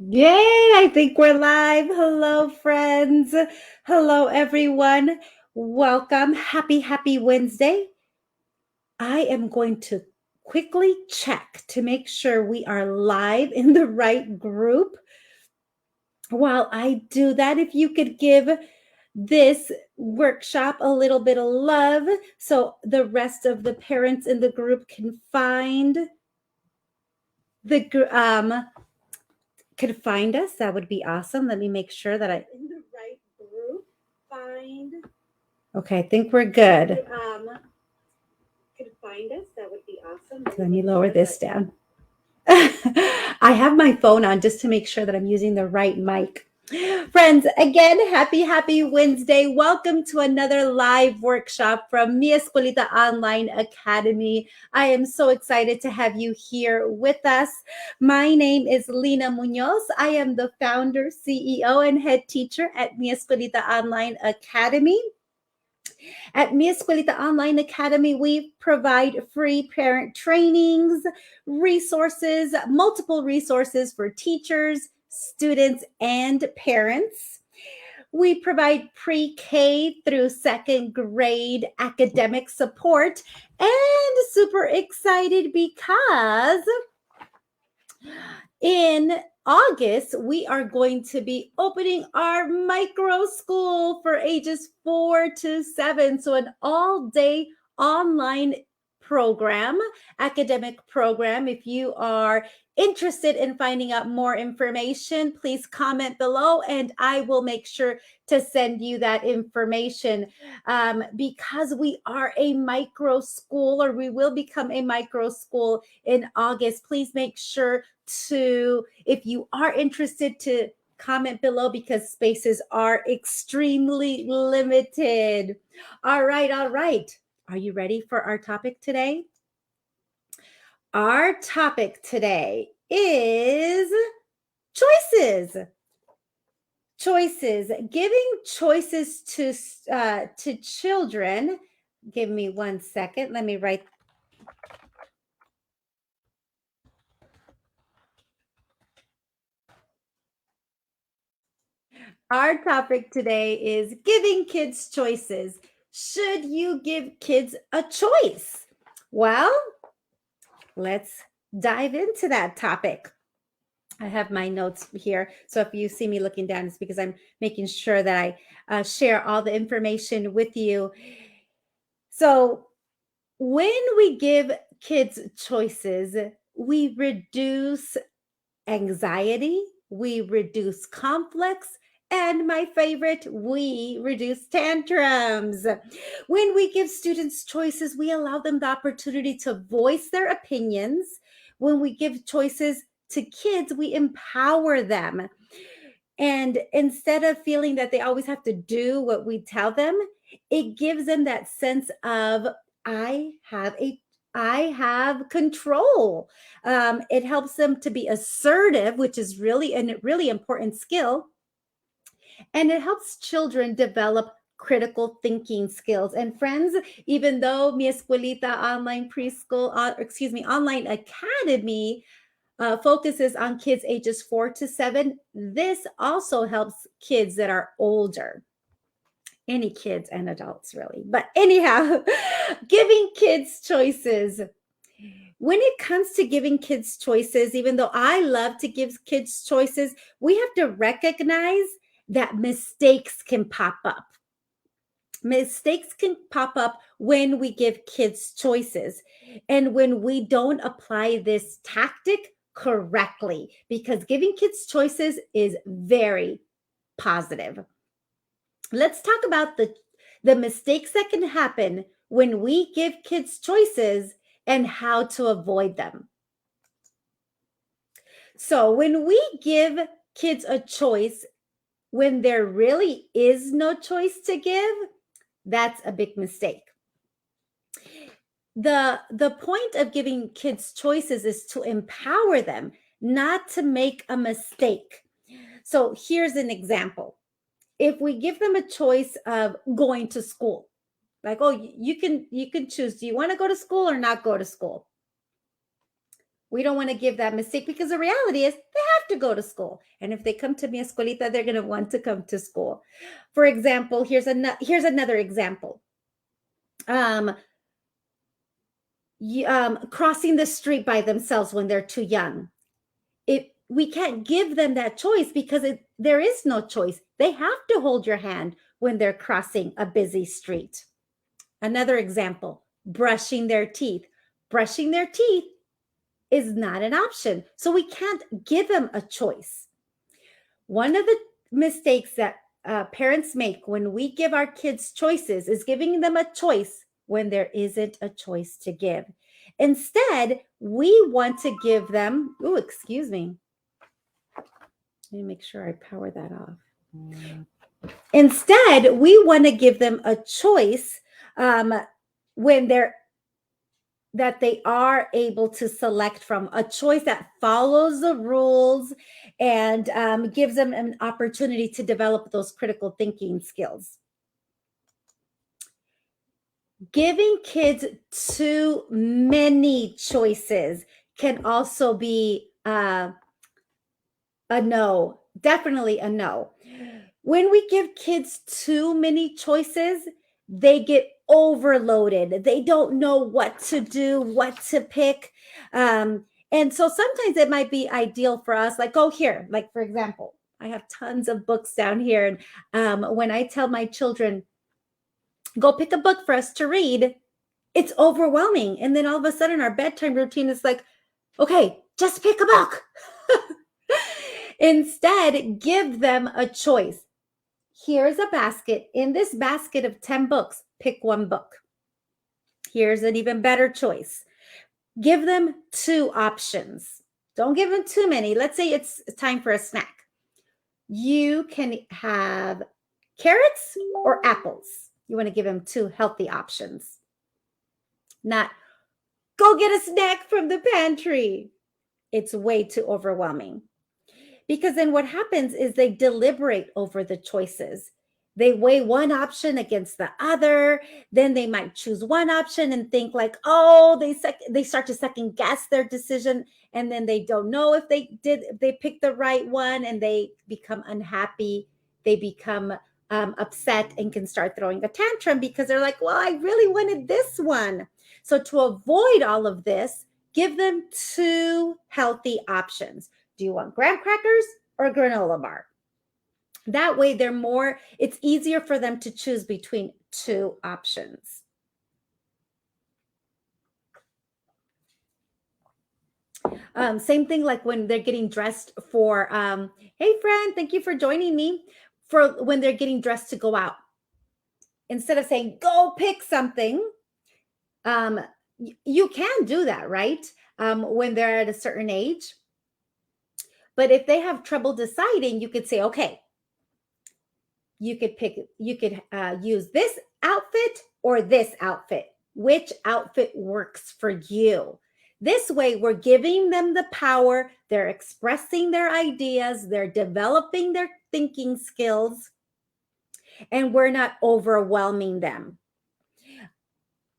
Yay, I think we're live. Hello, friends. Hello, everyone. Welcome. Happy Wednesday. I am going to quickly check to make sure we are live in the right group. While I do that, if you could give this workshop a little bit of love so the rest of the parents in the group can find the could find us, that would be awesome. Let me make sure that I in the right group. Find. Okay, I think we're good. Could find us, that would be awesome. Let me lower this down. I have my phone on just to make sure that I'm using the right mic. Friends, again, happy Wednesday. Welcome to another live workshop from Mi Escuelita Online Academy. I am so excited to have you here with us. My name is Lina Munoz. I am the founder, CEO, and head teacher at Mi Escuelita Online Academy. At Mi Escuelita Online Academy, we provide free parent trainings, resources, multiple resources for teachers, students, and parents. We provide pre-K through second grade academic support, and super excited because in August, we are going to be opening our micro school for ages 4 to 7. So, an all day online program, academic program. If you are interested in finding out more information, please comment below and I will make sure to send you that information. Because we are a micro school, or we will become a micro school in August, please make sure to, if you are interested, to comment below because spaces are extremely limited. All right. Are you ready for our topic today? Our topic today is choices. Choices. Giving choices to children. Give me 1 second. Let me write. Our topic today is giving kids choices. Should you give kids a choice? Well, let's dive into that topic. I have my notes here. So if you see me looking down, it's because I'm making sure that I share all the information with you. So when we give kids choices, we reduce anxiety, we reduce conflicts, and my favorite, we reduce tantrums. When we give students choices, we allow them the opportunity to voice their opinions. When we give choices to kids, we empower them. And instead of feeling that they always have to do what we tell them, it gives them that sense of, I have a I have control. It helps them to be assertive, which is really a really important skill. And it helps children develop critical thinking skills. And friends, even though Mi Escuelita Online Preschool, Online Academy focuses on kids ages 4 to 7, this also helps kids that are older. Any kids and adults, really. But anyhow, giving kids choices. When it comes to giving kids choices, even though I love to give kids choices, we have to recognize that mistakes can pop up. Mistakes can pop up when we give kids choices and when we don't apply this tactic correctly, because giving kids choices is very positive. Let's talk about the mistakes that can happen when we give kids choices and how to avoid them. So, when we give kids a choice when there really is no choice to give, that's a big mistake. The point of giving kids choices is to empower them, not to make a mistake. So, here's an example. If we give them a choice of going to school, like, oh, you can choose, do you want to go to school or not go to school? We don't want to give that mistake because the reality is they have to go to school. And if they come to mi escuelita, they're going to want to come to school. For example, here's another example. Crossing the street by themselves when they're too young. We can't give them that choice because there is no choice. They have to hold your hand when they're crossing a busy street. Another example, brushing their teeth. Brushing their teeth is not an option. So we can't give them a choice. One of the mistakes that parents make when we give our kids choices is giving them a choice when there isn't a choice to give. Instead, we want to give them, excuse me. Let me make sure I power that off. Instead, we want to give them a choice when they are able to select from, a choice that follows the rules and gives them an opportunity to develop those critical thinking skills. Giving kids too many choices can also be a no, definitely a no. When we give kids too many choices, they get overloaded. They don't know what to do, what to pick. And so sometimes it might be ideal for us, like, oh, here, like, for example, I have tons of books down here. And when I tell my children, go pick a book for us to read, it's overwhelming. And then all of a sudden our bedtime routine is like, okay, just pick a book. Instead, give them a choice. Here's a basket. In this basket of 10 books, pick one book. Here's an even better choice. Give them 2 options. Don't give them too many. Let's say it's time for a snack. You can have carrots or apples. You want to give them 2 healthy options. Not, go get a snack from the pantry. It's way too overwhelming. Because then what happens is they deliberate over the choices. They weigh one option against the other. Then they might choose one option and think like, oh, they start to second guess their decision. And then they don't know if they picked the right one, and they become unhappy. They become upset and can start throwing a tantrum because they're like, well, I really wanted this one. So to avoid all of this, give them 2 healthy options. Do you want graham crackers or a granola bar? That way it's easier for them to choose between 2 options. Same thing like when they're getting dressed for, hey friend, thank you for joining me, for when they're getting dressed to go out. Instead of saying, go pick something, you can do that, right? When they're at a certain age. But if they have trouble deciding, you could say, okay, you could use this outfit or this outfit. Which outfit works for you? This way, we're giving them the power. They're expressing their ideas. They're developing their thinking skills. And we're not overwhelming them.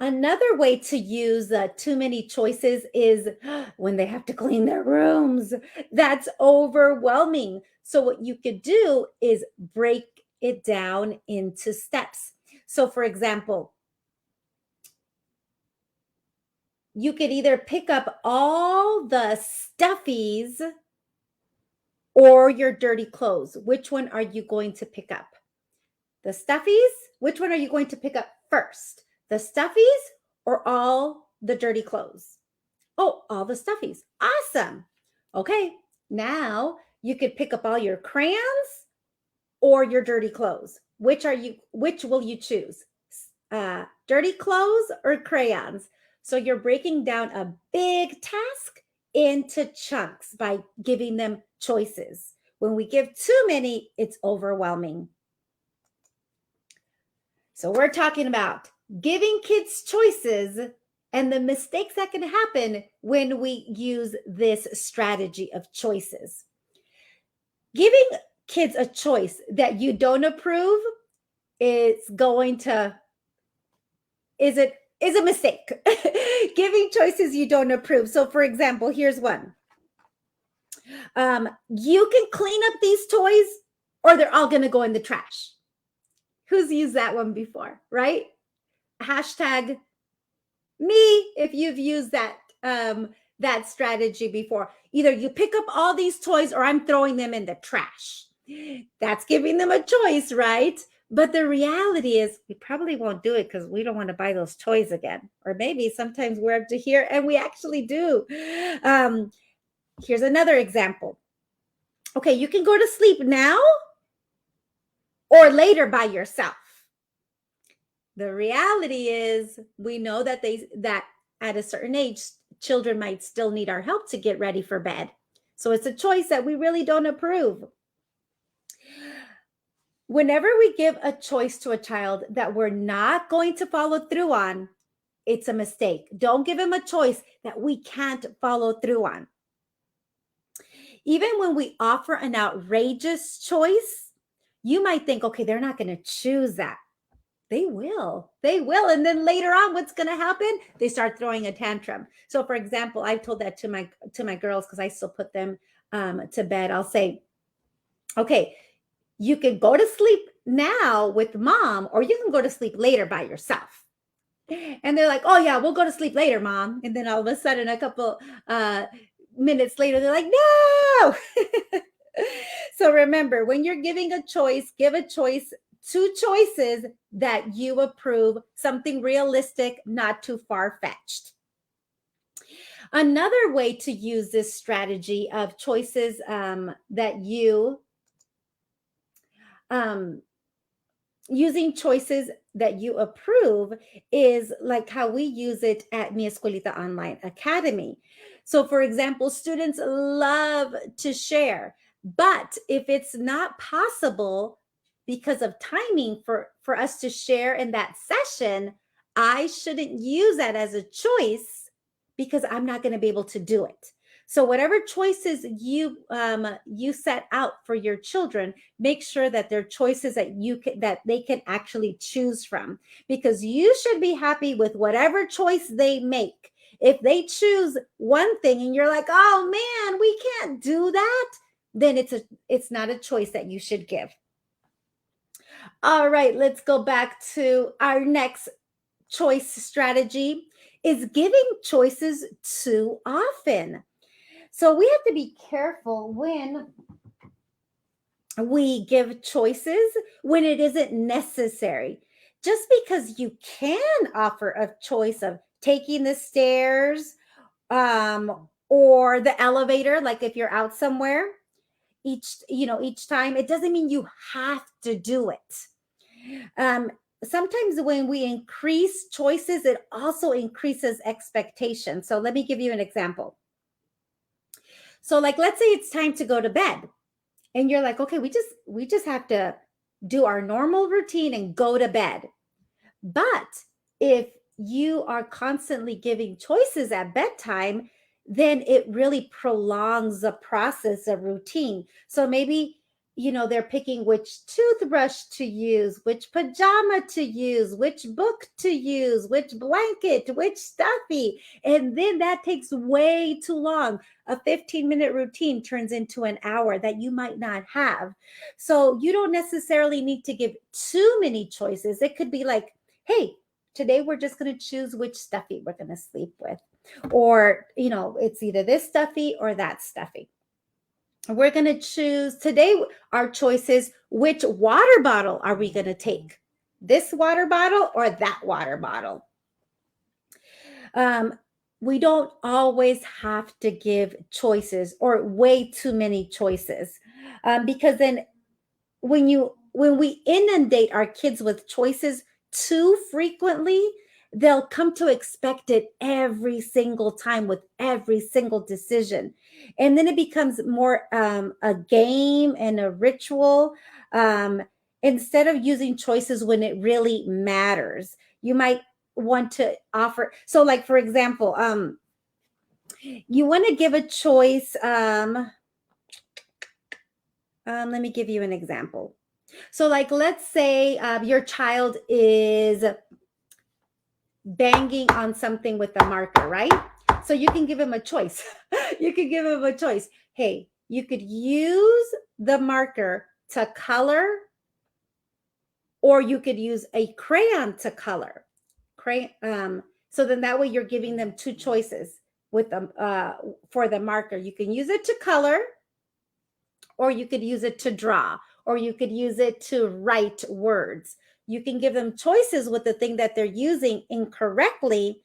Another way to use too many choices is when they have to clean their rooms. That's overwhelming. So what you could do is break it down into steps. So for example, you could either pick up all the stuffies or your dirty clothes. Which one are you going to pick up? The stuffies? Which one are you going to pick up first? The stuffies or all the dirty clothes? Oh, all the stuffies. Awesome. Okay, now you could pick up all your crayons or your dirty clothes. Which will you choose? Dirty clothes or crayons? So you're breaking down a big task into chunks by giving them choices. When we give too many, it's overwhelming. So we're talking about giving kids choices and the mistakes that can happen when we use this strategy of choices. Giving kids a choice that you don't approve is is a mistake. Giving choices you don't approve. So for example, here's one. You can clean up these toys or they're all going to go in the trash. Who's used that one before, right? Hashtag me if you've used that strategy before. Either you pick up all these toys or I'm throwing them in the trash. That's giving them a choice, right? But the reality is we probably won't do it because we don't want to buy those toys again. Or maybe sometimes we're up to here and we actually do. Here's another example. Okay, you can go to sleep now or later by yourself. The reality is we know that that at a certain age, children might still need our help to get ready for bed. So it's a choice that we really don't approve. Whenever we give a choice to a child that we're not going to follow through on, it's a mistake. Don't give him a choice that we can't follow through on. Even when we offer an outrageous choice, you might think, okay, they're not going to choose that. They will. And then later on, what's going to happen? They start throwing a tantrum. So for example, I've told that to my girls because I still put them to bed. I'll say, okay, you can go to sleep now with mom, or you can go to sleep later by yourself. And they're like, oh yeah, we'll go to sleep later, mom. And then all of a sudden, a couple minutes later, they're like, no. So remember, when you're giving a choice, give a choice, 2 choices that you approve, something realistic, not too far-fetched. Another way to use this strategy of choices that you using choices that you approve is like how we use it at Mi Escuelita Online Academy. So for example, students love to share, but if it's not possible because of timing for us to share in that session, I shouldn't use that as a choice because I'm not going to be able to do it. So whatever choices you set out for your children, make sure that they're choices that they can actually choose from, because you should be happy with whatever choice they make. If they choose one thing and you're like, oh man, we can't do that, then it's not a choice that you should give. All right, let's go back to our next choice strategy is giving choices too often. So we have to be careful when we give choices when it isn't necessary. Just because you can offer a choice of taking the stairs or the elevator, like if you're out somewhere, each time, it doesn't mean you have to do it. Sometimes when we increase choices, it also increases expectations. So let me give you an example. So like, let's say it's time to go to bed and you're like, okay, we just have to do our normal routine and go to bed. But if you are constantly giving choices at bedtime, then it really prolongs the process of routine. So maybe, they're picking which toothbrush to use, which pajama to use, which book to use, which blanket, which stuffy. And then that takes way too long. A 15-minute routine turns into an hour that you might not have. So you don't necessarily need to give too many choices. It could be like, hey, today we're just going to choose which stuffy we're going to sleep with. Or, it's either this stuffy or that stuffy. We're going to choose today. Our choice is which water bottle are we going to take? This water bottle or that water bottle? We don't always have to give choices or way too many choices because then when we inundate our kids with choices too frequently, they'll come to expect it every single time with every single decision. And then it becomes more a game and a ritual instead of using choices when it really matters. You might want to offer. So like, for example, you want to give a choice. Let me give you an example. So like, let's say your child is banging on something with a marker, right? So you can give him a choice. You could give him a choice. Hey, you could use the marker to color, or you could use a crayon to color. So then that way you're giving them two choices with them for the marker. You can use it to color, or you could use it to draw, or you could use it to write words. You can give them choices with the thing that they're using incorrectly.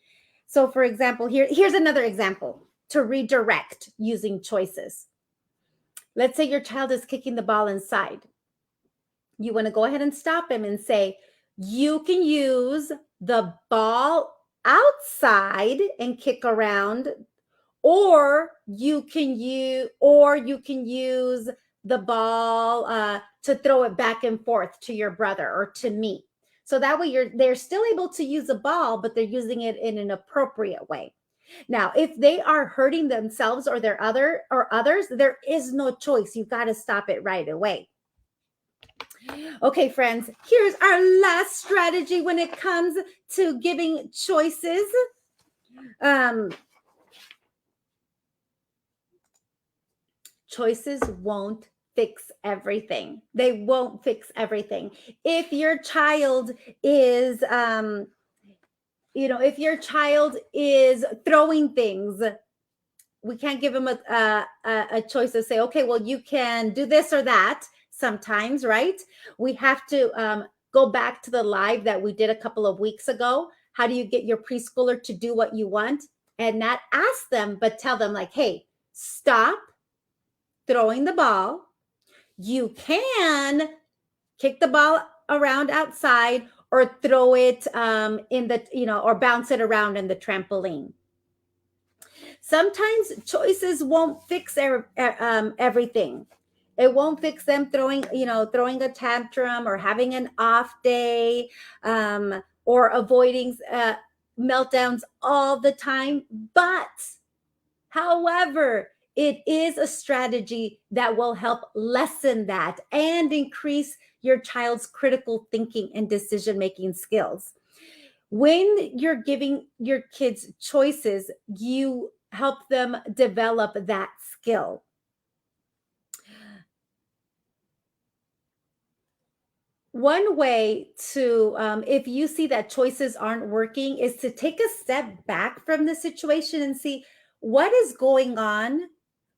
So for example, here's another example to redirect using choices. Let's say your child is kicking the ball inside. You want to go ahead and stop him and say, you can use the ball outside and kick around, or you can use the ball to throw it back and forth to your brother or to me. So that way they're still able to use a ball, but they're using it in an appropriate way. Now, if they are hurting themselves or others, there is no choice. You've got to stop it right away. Okay, friends, here's our last strategy when it comes to giving choices. Choices won't fix everything. They won't fix everything. If your child is, if your child is throwing things, we can't give them a choice to say, okay, well, you can do this or that sometimes, right? We have to go back to the live that we did a couple of weeks ago. How do you get your preschooler to do what you want? And not ask them, but tell them like, hey, stop throwing the ball. You can kick the ball around outside or throw it in the, or bounce it around in the trampoline. Sometimes choices won't fix everything. It won't fix them throwing a tantrum or having an off day or avoiding meltdowns all the time. But, however, it is a strategy that will help lessen that and increase your child's critical thinking and decision-making skills. When you're giving your kids choices, you help them develop that skill. One way to, if you see that choices aren't working, is to take a step back from the situation and see what is going on.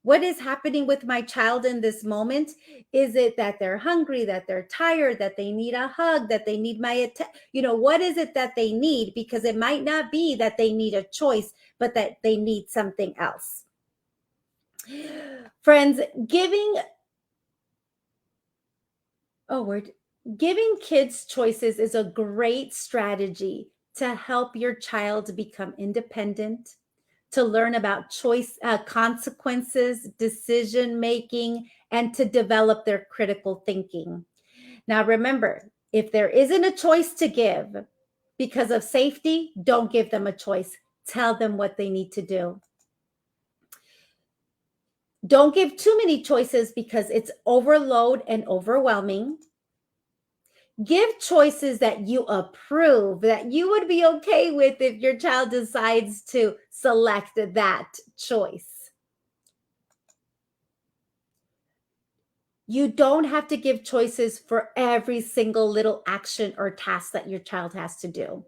What is happening with my child in this moment? Is it that they're hungry, that they're tired, that they need a hug, that they need my attention? What is it that they need? Because it might not be that they need a choice, but that they need something else. Friends, giving kids choices is a great strategy to help your child become independent, to learn about choice, consequences, decision making, and to develop their critical thinking. Now, remember, if there isn't a choice to give because of safety, don't give them a choice. Tell them what they need to do. Don't give too many choices because it's overload and overwhelming. Give choices that you approve, that you would be okay with if your child decides to select that choice. You don't have to give choices for every single little action or task that your child has to do.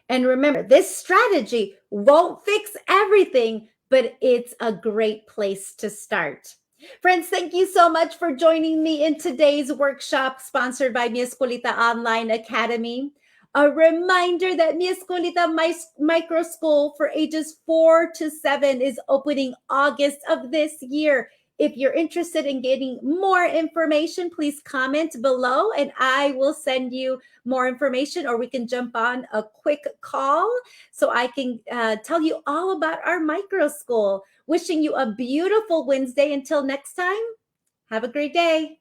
And remember, this strategy won't fix everything, but it's a great place to start. Friends, thank you so much for joining me in today's workshop sponsored by Mi Escuelita Online Academy. A reminder that Mi Escuelita Micro School for ages 4 to 7 is opening August of this year. If you're interested in getting more information, please comment below and I will send you more information, or we can jump on a quick call so I can tell you all about our micro school. Wishing you a beautiful Wednesday. Until next time, have a great day.